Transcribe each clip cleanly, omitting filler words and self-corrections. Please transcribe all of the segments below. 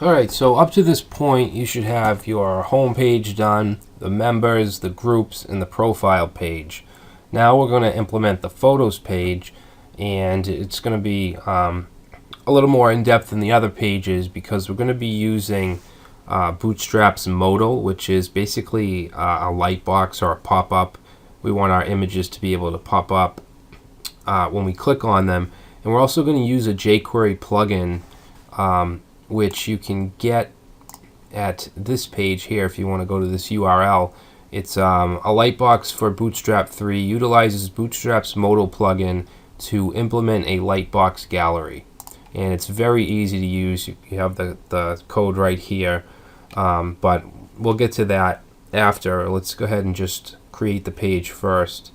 Alright, so up to this point you should have your home page done, the members, the groups, and the profile page. Now we're going to implement the photos page, and it's going to be a little more in-depth than the other pages because we're going to be using Bootstrap's Modal, which is basically a light box or a pop-up. We want our images to be able to pop up when we click on them, and we're also going to use a jQuery plugin which you can get at this page here if you want to go to this URL. It's a lightbox for Bootstrap 3, utilizes Bootstrap's Modal plugin to implement a lightbox gallery. And it's very easy to use. You have the code right here, but we'll get to that after. Let's go ahead and just create the page first.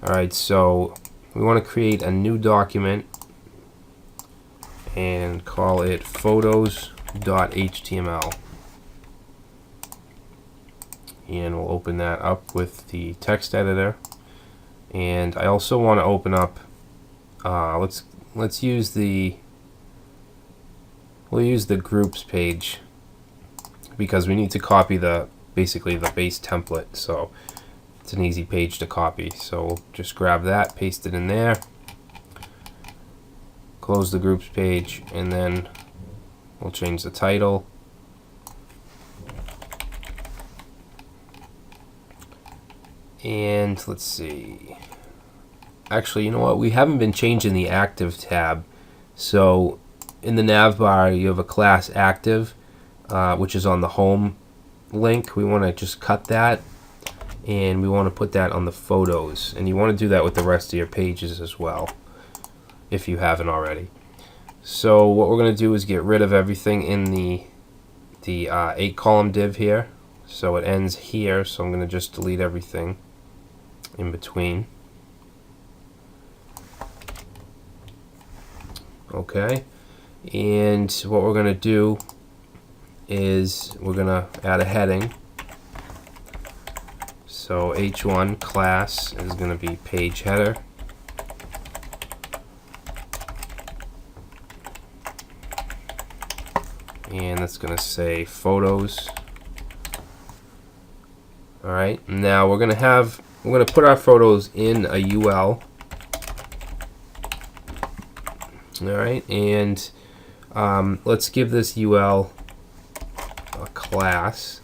Alright, so we want to create a new document and call it photos.html, and we'll open that up with the text editor. And I also want to open up let's use we'll use the groups page because we need to copy basically the base template, so it's an easy page to copy. So we'll just grab that, paste it in there, close the groups page, and then we'll change the title. And let's see. Actually, you know what? We haven't been changing the active tab. So in the nav bar, you have a class active, which is on the home link. We want to just cut that, and we want to put that on the photos. And you want to do that with the rest of your pages as well, if you haven't already. So what we're going to do is get rid of everything in the 8-column div here. So it ends here, so I'm going to just delete everything in between. Okay, and what we're going to do is we're going to add a heading. So h1 class is going to be page header. And that's going to say photos. Alright, now we're going to put our photos in a UL. Alright, and let's give this UL a class.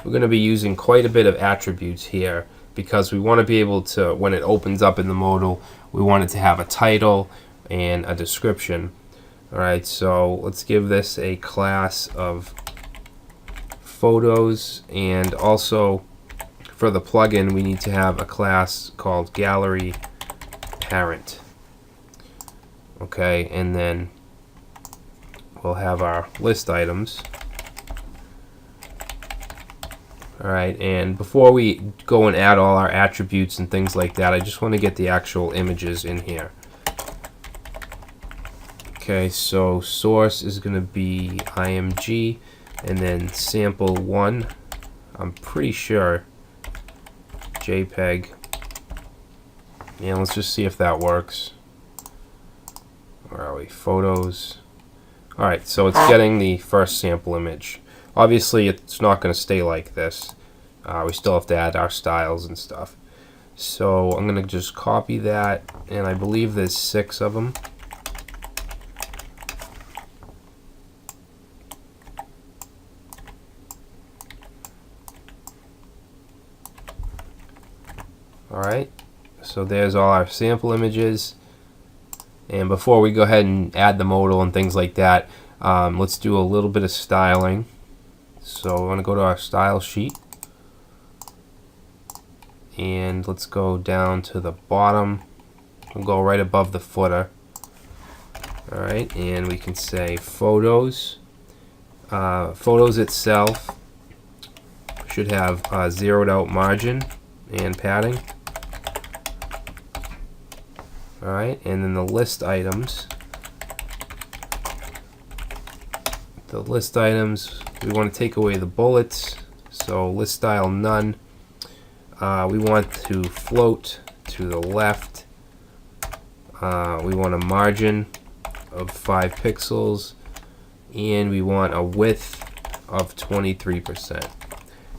We're going to be using quite a bit of attributes here because we want to be able to, when it opens up in the modal, we want it to have a title and a description. Alright, so let's give this a class of photos, and also for the plugin we need to have a class called gallery parent. Okay, and then we'll have our list items. Alright, and before we go and add all our attributes and things like that, I just want to get the actual images in here. Okay, so source is going to be img, and then sample 1, I'm pretty sure JPEG. Yeah, let's just see if that works. Where are we? Photos. Alright, so it's getting the first sample image. Obviously it's not going to stay like this. We still have to add our styles and stuff. So I'm going to just copy that, and I believe there's 6 of them. Alright, so there's all our sample images. And before we go ahead and add the modal and things like that, let's do a little bit of styling. So we want to go to our style sheet, and let's go down to the bottom. We'll go right above the footer. Alright, and we can say photos. Photos itself should have zeroed out margin and padding. Alright, and then the list items. The list items, we want to take away the bullets, so list style none. We want to float to the left. We want a margin of 5 pixels, and we want a width of 23%.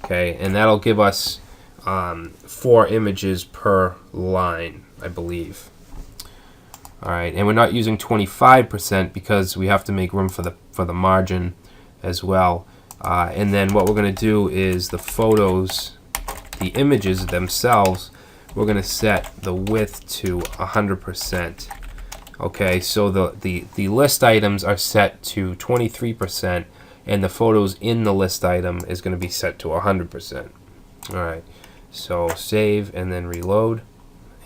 Okay, and that'll give us 4 images per line, I believe. All right, and we're not using 25% because we have to make room for the margin as well. And then what we're going to do is the photos, the images themselves, we're going to set the width to 100%. Okay, so the list items are set to 23%, and the photos in the list item is going to be set to 100%. All right, so save and then reload,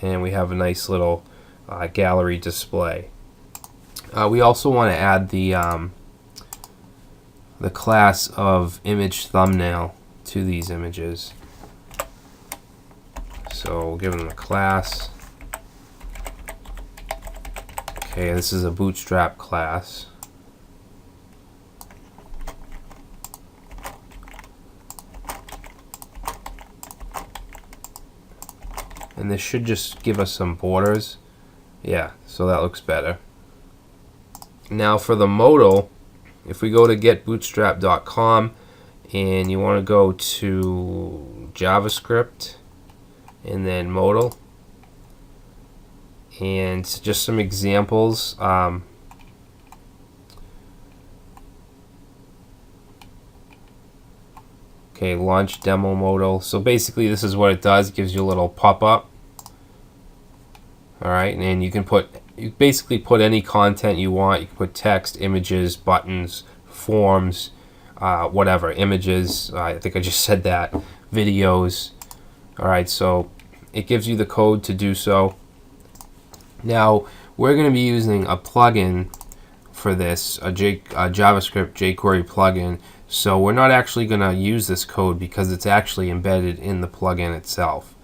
and we have a nice little gallery display. We also want to add the class of image thumbnail to these images. So we'll give them a class. Okay, this is a Bootstrap class. And this should just give us some borders. Yeah, so that looks better. Now for the modal, if we go to getbootstrap.com and you want to go to JavaScript and then modal, and just some examples. Okay, launch demo modal. So basically this is what it does. It gives you a little pop-up. Alright, and you basically put any content you want. You can put text, images, buttons, forms, whatever, images. I think I just said that. Videos. Alright, so it gives you the code to do so. Now we're going to be using a plugin for this, a JavaScript jQuery plugin. So we're not actually going to use this code because it's actually embedded in the plugin itself.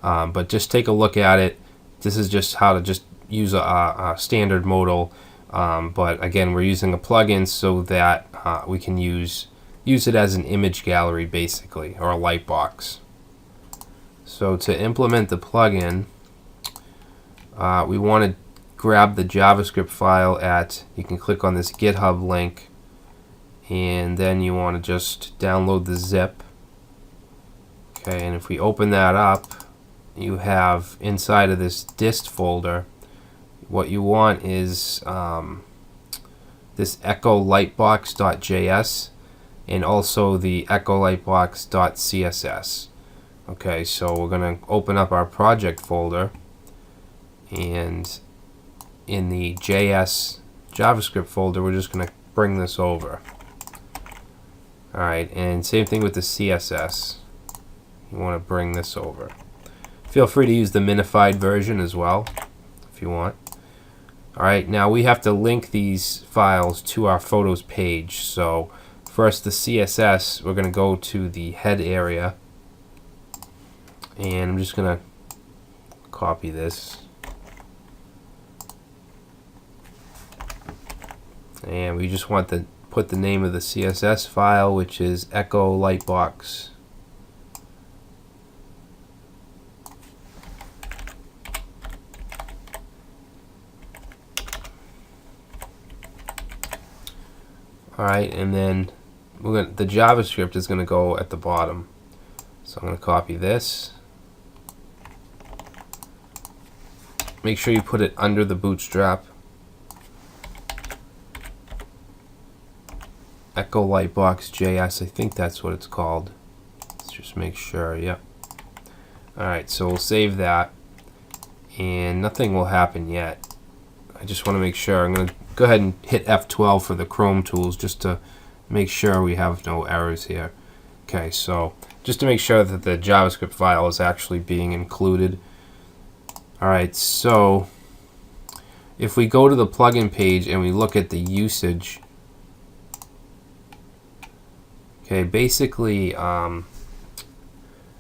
But just take a look at it. This is just how to just use a standard modal. But again, we're using a plugin so that we can use it as an image gallery basically, or a lightbox. So to implement the plugin, we want to grab the JavaScript file you can click on this GitHub link, and then you want to just download the zip. Okay, and if we open that up, you have inside of this dist folder, what you want is this echo lightbox.js and also the echo lightbox.css. Okay, so we're going to open up our project folder, and in the JavaScript folder, we're just going to bring this over. Alright, and same thing with the CSS. You want to bring this over. Feel free to use the minified version as well, if you want. Alright, now we have to link these files to our photos page. So first the CSS, we're going to go to the head area, and I'm just going to copy this. And we just want to put the name of the CSS file, which is echo lightbox. Alright, and then the JavaScript is going to go at the bottom. So I'm going to copy this. Make sure you put it under the Bootstrap. Echo Lightbox JS, I think that's what it's called. Let's just make sure, yep. Alright, so we'll save that, and nothing will happen yet. I just want to make sure. I'm going to go ahead and hit F12 for the Chrome tools just to make sure we have no errors here. Okay, so just to make sure that the JavaScript file is actually being included. Alright, so if we go to the plugin page and we look at the usage, okay, basically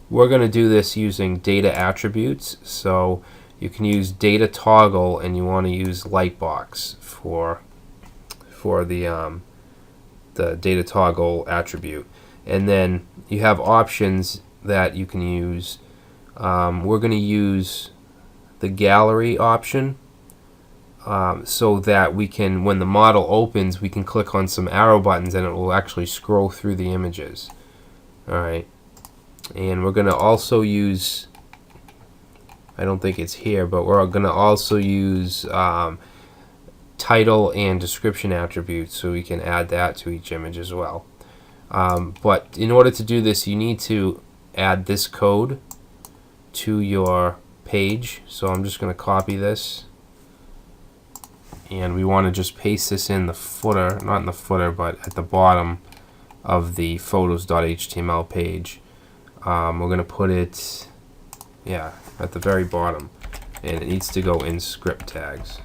we're going to do this using data attributes. So you can use data toggle, and you want to use lightbox for the data toggle attribute. And then you have options that you can use. We're going to use the gallery option. so that we can, when the model opens, we can click on some arrow buttons and it will actually scroll through the images. Alright, and we're going to also use, I don't think it's here, but we're going to also use title and description attributes, so we can add that to each image as well. But in order to do this, you need to add this code to your page. So I'm just going to copy this, and we want to just paste this in the footer, not in the footer, but at the bottom of the photos.html page. We're going to put it, yeah, at the very bottom, and it needs to go in script tags.